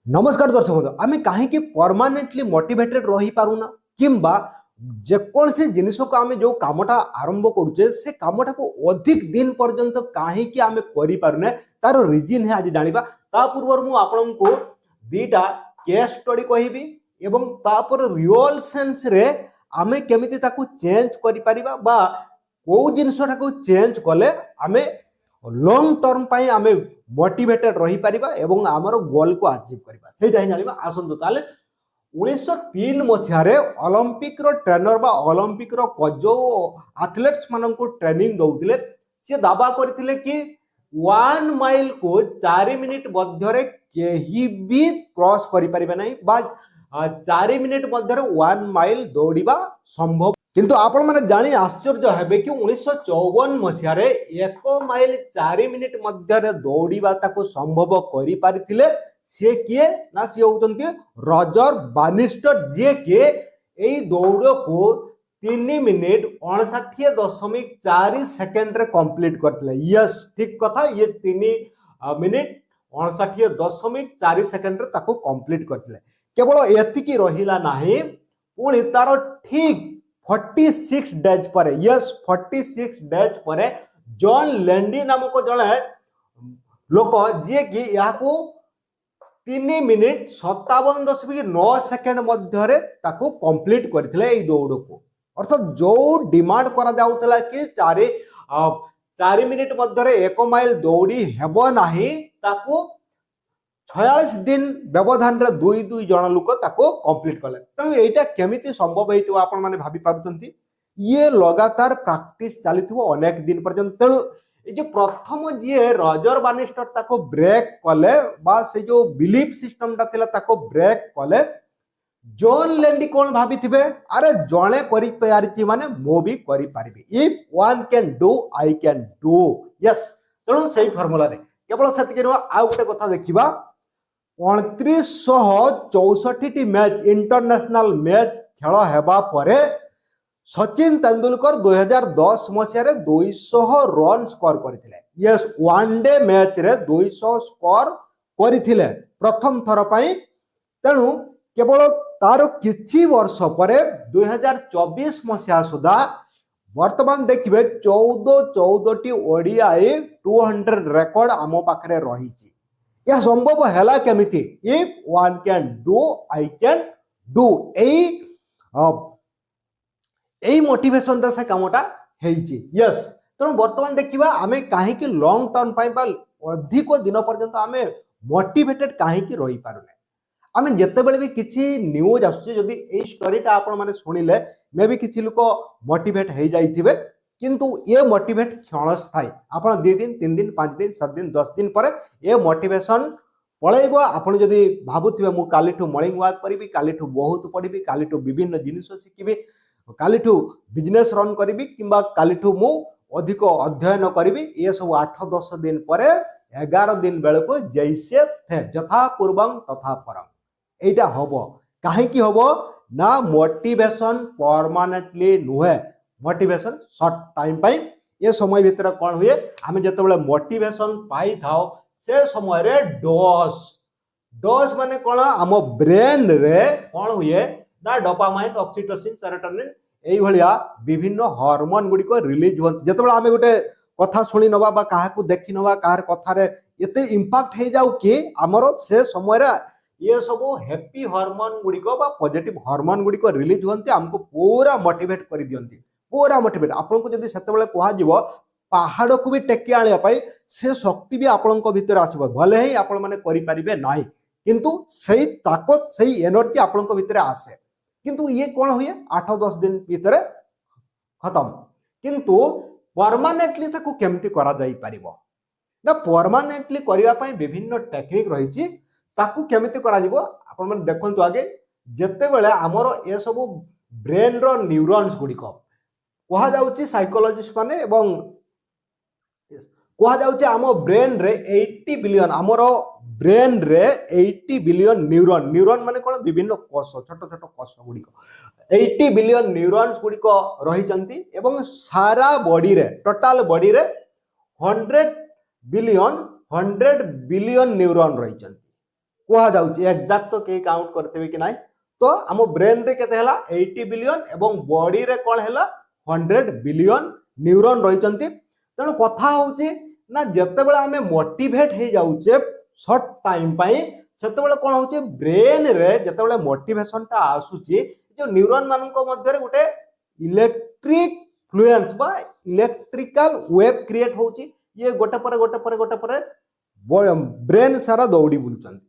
नमस्कार दर्शक बंधु आम कहीं परमानेंटली मोटिवेटेड रही पारुना किंबा जेकोसी जिनिस को आम जो कामटा आरंभ करुचे से कामटा को अधिक दिन पर्यंत कहीं आम करें तार रिजन है आज जाना ता पूर्व मुझे आपण को दीटा केस स्टडी कहबी एवं तापर रियल सेंस रे आमे केमिति ताकू चेंज करि परिबा बा को जिनसटा को चेंज कले आमे लॉन्ग टर्म पाई आमे मोटिवेटेड रही परिबा एवं आमर गोल को अचीव करबा सेटा ही जानिबा आसंतु ताले 1903 मसिया रे ओलंपिक रो ट्रेनर बा ओलंपिक रो जो एथलेट्स मानन को ट्रेनिंग दउतिले से दावा करथिले कि 1 माइल को 4 मिनिट मध्य रे केही भी क्रॉस करि परिबा नै बा 4 मिनिट मध्य रे 1 माइल दौड़िबा संभव किंतु आपण माने जानी आश्चर्य हेबे कि 1954 मसिया रे 1 माइल 4 मिनिट मध्य रे दौड़िबा ताको संभव करि पारिथिले से किए ना से होतंती रॉजर बानिस्टर जे के एई दौड़ को 3 मिनिट 59.4 सेकंड रे कंप्लीट करथिले। यस ठीक कथा, ये 3 मिनिट 59.4 सेकंड रे ताको कंप्लीट करथिले। केवल एतिकी रहिला नाही पुणी तारो ठीक 46 डेज पर, यस 46 डेज पर जॉन लैंडी नामक जड़े लोक जी कि यहाँ को 3 मिनिट 57.9 सेकेंड मध्य कंप्लीट करथिले एई दौड़ को। अर्थात जो डिमांड करा जाउतला कि 4 मिनिट मध्य 1 माइल दौड़ी हेबो नाही ताको 46 दिन व्यवधान रे दुई दुई जन लोक ताको कंप्लीट कले। तेणु एटा केमिति संभव हेतु आपण माने भाबी पारुचंती ये लगातार प्रैक्टिस चलीथिबो अनेक दिन पर्यंत। तेणु ए जो प्रथम जे रॉजर बानिस्टर ताको ब्रेक कले बा से जो बिलीफ सिस्टम ता थिला ताको ब्रेक कले जॉन लैंडी कोन भाबिथिबे अरे जणे करि पारिछि माने मो भी करि पारिबी, if one can do I can do. Yes तेणु सेही फार्मूला रे केवल सेतिके न आ गोटे कथा देखिबा 2964 मैच इंटरनेशनल मैच खेल हेबा परे सचिन तेंदुलकर 2010 मसिया रे 200 रन स्कोर करथिले। यस वनडे मैच रे 200 स्कोर करथिले प्रथम थर पई। तेणु केवल तार किछि वर्ष परे 2024 मसिया सुधा वर्तमान देखिबे 14 टी ओडीआई 200 रिकॉर्ड आमो पाखरे रहिछि। यह संभव है केमिति if one can do I can do AE motivation से कामटा हेइछि। यस तेणु वर्तमान देखिबा आमे काहे कि लॉन्ग टर्म पाई बा अधिक दिन पर्यंत आमे मोटिवेटेड काहे कि रही पारुने। आमे जते बेले भी किछि न्यूज आसुछि जदी एई स्टोरीटा आपण माने सुनिले मे भी किछि लोक मोटिवेट हे जाइथिबे किंतु ये मोटिवेट क्षणस्थायी। आप 2 दिन 3 दिन 5 दिन 7 दिन 10 दिन पर ये मोटिवेशन पलैब। आपड़ जदि भावुवे मु कालीठू मॉर्निंग वॉक करी, कालीठू बहुत पढ़ी, कालीठू विभिन्न जिनिस शिखी, कालीठू बिजनेस रन करी किंबा कालीठू मु अधिक अध्ययन करी, ये सब 8-10 दिन पर 11 दिन बेल को जैसे थे यथा पूर्वं तथा परम एटा हम कहीं हम ना मोटिवेशन परमानेंटली नुहे, मोटिवेशन शॉर्ट टाइम पाई ये समय भीतर कौन हुए आम जो मोटिवेशन पाई था से समय रे डोज माने कौन आम ब्रेन रे कौन हुए ना डोपामाइन ऑक्सीटोसिन सेरोटोनिन एई भलिया विभिन्न हार्मोन गुडी को रिलीज होत। जतबे आमे गोटे कथा सुनी नबा बा काहा को देखि नबा कार कथा रे एते इंपैक्ट हे जाउ कि हमरो से समय रे ये सब हैप्पी हार्मोन गुडी को बा पॉजिटिव हार्मोन गुडी को रिलीज होंती, हमको पूरा मोटिवेट कर दियंती, पूरा मोटिवेट। आपको जदि सेतेबेले कहा जिवो पहाड़ को भी टेकी आनिया पाई से शक्ति भी आपन को भीतर आसीबो, भले ही आपण माने करि परिबे नाही किंतु सही ताकत सही एनर्जी आपन को भीतर आसे। किंतु ये कोन होय 8-10 दिन भीतर खत्म। किंतु परमानेंटली ताको केमती करा जाई परिबो ना, परमानेंटली करिया पाई विभिन्न टेक्निक रहिछि ताकू केमती करा जिवो आपण माने देखंतु। आगे जत्ते बेले हमरो ए सब ब्रेन रो न्यूरॉन्स गुडी को कहा जाउची साइकोलॉजिस्ट माने एवं कहा जाउची आमो ब्रेन रे 80 बिलियन हमरो ब्रेन रे 80 बिलियन न्यूरॉन, न्यूरॉन माने कोन विभिन्न कोष छोट छोट कोष गुडी को 80 बिलियन न्यूरॉन्स गुडी को रही चंती एवं सारा बॉडी रे टोटल बॉडी रे 100 बिलियन न्यूरॉन रही चंती। कहा जाउची एग्जैक्ट तो के काउंट करते कि नहीं तो आम ब्रेन रे केते हला 80 बिलियन एवं बॉडी रे कोन हला 100 बिलियन न्यूरॉन रहिचंती तेणु कथा होची ना जते बेला आमे मोटिवेट हे जाउचे शॉर्ट टाइम पाई सेते बेला कोन होची ब्रेन रे जते बेला मोटिवेशन ता आसुची जो न्यूरॉन मान को मध्य रे गुटे इलेक्ट्रिक फ्लुएंस बा इलेक्ट्रिकल वेव क्रिएट होची ये गोटे पर गोटे पर गोटे पर ब्रेन सारा दौड़ी बुलुचंती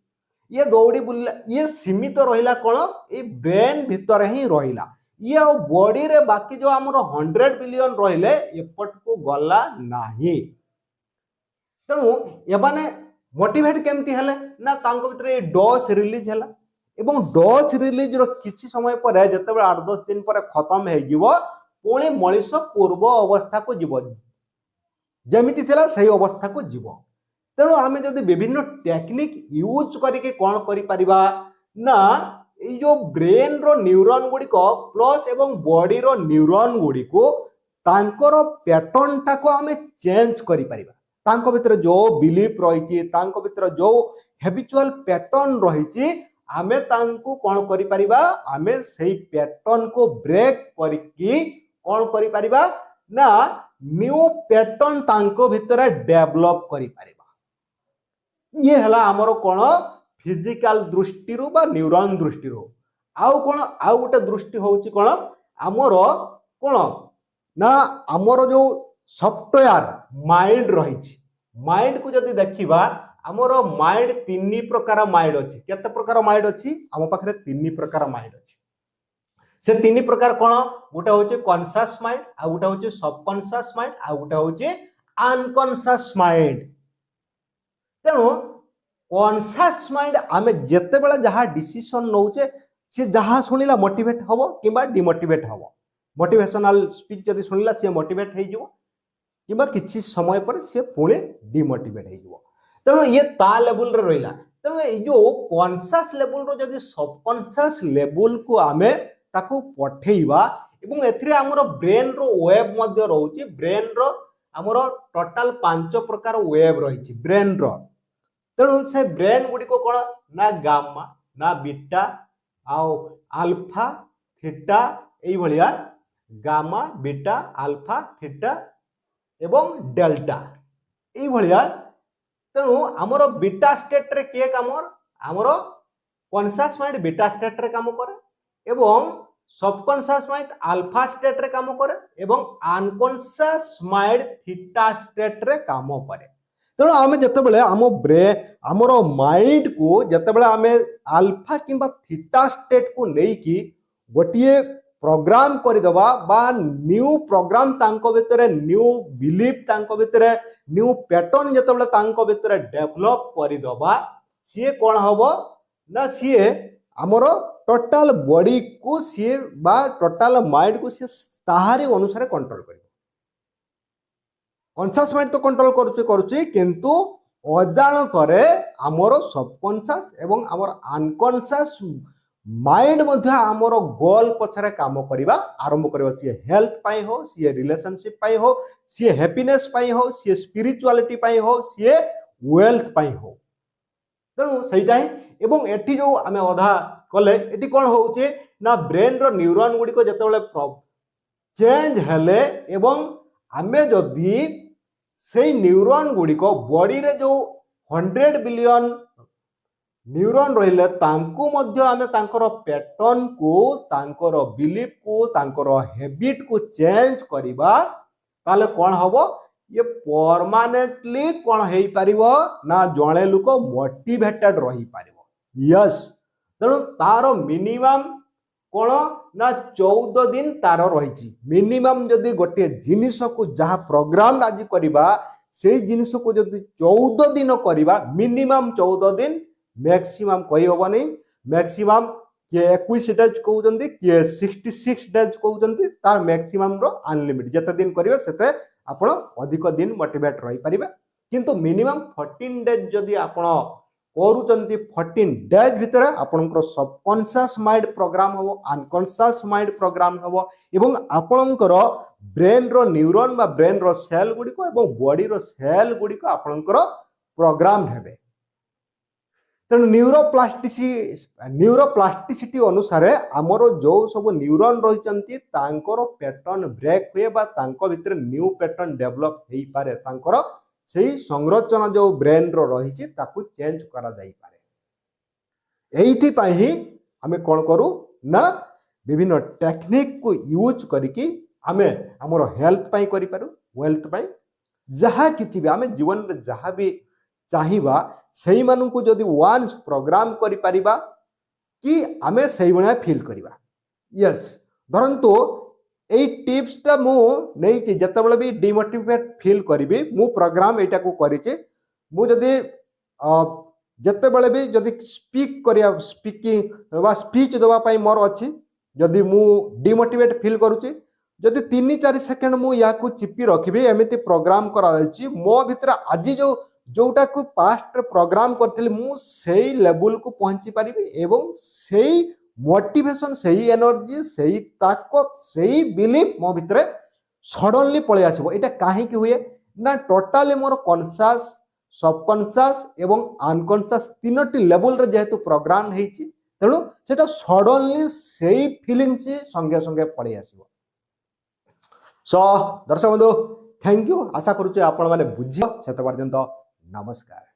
ये दौड़ी बुलला ये सीमित रहिला कोन ए ब्रेन भीतर ही रहिला ये बॉडी रे बाकी जो हमर 100 बिलियन रहिले एपट को गला नाही तेणु एबाने मोटिवेट केमती हेले ना तांको भीतर डोज रिलीज हला एवं डोज रिलीज रो किछि समय पर जते 8-10 दिन पर खत्म हे जीवो पुणी मनीष पूर्व अवस्था को जीव जमिति थिला सही अवस्था को जीव तेणु आमे जदि विभिन्न टेक्निक यूज करके कौन करि परिबा ना ये जो ब्रेन रो न्यूरॉन गुडी को प्लस एवं बॉडी रो न्यूरॉन गुडी को तांकर पैटर्न टा को आमे चेंज करि परिबा तांको भीतर जो बिलीफ रहिछि तांको भीतर जो हैबिचुअल पैटर्न रहिछि आमे तांको कौन करि परिबा आमे सही पैटर्न को ब्रेक करके कौन करि परिबा ना न्यू पैटर्न तांको भीतर डेवलप करि परिबा ये हला हमरो कोन फिजिकल दृष्टि रो बा न्यूरॉन दृष्टि रो आउ कोन आउ गोटे दृष्टि होउची कोन हमरो कोन ना हमरो जो सॉफ्टवेयर माइंड रहिछि माइंड को जदी देखिबा हमरो माइंड तीन प्रकार माइंड अछि केते प्रकार माइंड अछि हम पाखरे तीन प्रकार माइंड अछि से तीन प्रकार कोन गोटे होउची कॉन्शियस माइंड आ गोटे होउची सबकॉन्शियस माइंड आ गोटे होउची अनकॉन्शियस माइंड तेणु कॉन्शियस माइंड आमे जेते बेला जहा डिसीजन नौचे से जहा सुनिला मोटिवेट हबो किबा डिमोटिवेट हबो मोटिवेशनल स्पीच जदी सुनिला से मोटिवेट हे जिवो किबा किछि समय पर से पुणे डिमोटिवेट हे जिवो तेणु ये ता लेवल रे रहिला तेणु ए जो कॉन्शियस लेवल रो जदी सबकॉन्शियस लेवल को आमे ताको पठेइबा एवं एथिरे हमरो ब्रेन रो वेव मध्ये रहउची ब्रेन रो हमरो टोटल 5 प्रकार वेव रहिची ब्रेन रो तेणु से ब्रेन गुडी को कोन ना गामा ना बीटा आउ अल्फा थीटा एई भलिया गामा बीटा अल्फा थीटा एवं डेल्टा एई भलिया तेणु हमरो बीटा स्टेट रे के कामर हमरो कॉन्शियस माइंड बीटा स्टेट रे काम करे एवं सबकॉन्शियस माइंड अल्फा स्टेट रे काम करे एवं अनकॉन्शियस माइंड थीटा स्टेट रे काम करे तेणु आमे जते बेले हमरो माइंड को जते बेले आमे अल्फा किंबा थीटा स्टेट को नै कि गोटिए प्रोग्राम करि दबा बा न्यू प्रोग्राम तांको भितरे न्यू बिलीफ तांको भितरे न्यू पैटर्न जते बेले तांको भितरे डेवलप करि दबा सिए कोन हबो ना सिए हमरो टोटल बॉडी को सी बा टोटल माइंड को सी ताहारी अनुसार कंट्रोल कर कॉन्शियस माइंड तो कंट्रोल करुचे किंतु अजाणतरे आमर सबकॉन्शियस एवं आमर अनकॉन्शियस माइंड मध्ये आमर गोल पछरे काम करिबा आरंभ करबा सी हेल्थ पाई हो सी रिलेशनशिप पाई हो सी हैप्पीनेस पाई हो सी स्पिरिचुअलिटी पाई हो सी वेल्थ पाई हो तेणु सहीटा ही एवं एठी जो आमे अधा कले एठी कोन होउचे ना ब्रेन रो न्यूरॉन गुडी को जतबेले चेंज हेले एवं आमे जदी सेई न्यूरॉन गुडी को बॉडी रे जो 100 बिलियन न्यूरॉन रहिले तांको मध्य आमे तांकर पैटर्न को तांकर बिलीफ को तांकर हैबिट को चेंज करिबा ताले कोन हबो ये परमानेंटली कोन हेई परिबो ना जणे लोक मोटिवेटेड रही परिबो यस तेणु तार मिनिमम कोन ना 14 दिन तार रही मिनिमम जदि गोटे जिनिस को जहा प्रोग्राम आज करिबा से जिनिस को जदि 14 दिन करिबा मिनिमम 14 दिन मैक्सिमम कहि होबनी मैक्सिमम के 21 डेज कहउजंती के 66 डेज कहउजंती तार मैक्सिमम रो अनलिमिटेड जते दिन करिवे सेते आपण अधिक दिन मोटिवेट रही परिबे किंतु मिनिमम 14 डेज जदि आपण करूचंती 14 डेज भितर आपनकर सबकॉन्शियस माइंड प्रोग्राम हबो अनकॉन्शियस माइंड प्रोग्राम हबो एवं आपनकर ब्रेन रो न्यूरॉन बा ब्रेन रो सेल गुडी को एवं बॉडी रो सेल गुडी को आपनकर प्रोग्राम हेबे तेणु न्यूरोप्लास्टिसिटी अनुसार आमर जो सब न्यूरॉन रही पैटर्न ब्रेक हुए बा तांको भितर न्यू पैटर्न डेवलप हो पारे तांकर सेही संरचना जो ब्रेन रो रही ताकू चेंज करा जाई पारे। एइथि पई ही आमे कोन करू ना विभिन्न टेक्निक को यूज करिकी आमे हमर हेल्थ पई करि पारू वेल्थ पई जहा किछि भी आमे जीवन रे जहा भी चाहिबा सही मानू को जदि वान्स प्रोग्राम करि परिबा कि आमे सही बणा फील करिबा। यस धरंतु एई टिप्स ता मु नै छि जते बेले भी डिमोटिवेट फील करिबी मु प्रोग्राम एटा को करिछि मु जदि जते बेले भी जदि स्पीकिंग वा स्पीच देवा पई मोर अछि जदि मु डिमोटिवेट फील करूछि जदि 3-4 सेकंड मु या को चिपी रखिबी एमिति प्रोग्राम करा जायछि मो भितर आज जो जोटा को पास्ट प्रोग्राम करथिली मु सेही लेवल को पहुंची परिबी एवं सेही मोटिवेशन सेही एनर्जी सेही ताकत सेही बिलीफ मो भितर सडनली पळे आसीबो। एटा काहे कि हुए ना टोटली मोर कॉन्शियस सबकॉन्शियस एवं अनकॉन्शियस तीनोटी लेवल रे जेहेतु प्रोग्राम हेछि तेणु सेटा सडनली सेही फीलिंग्स संगे संगे पळे आसीबो। सो दर्शक बंधु थैंक यू आशा करूचे आपण माने बुझियो सेत पर्यंत नमस्कार।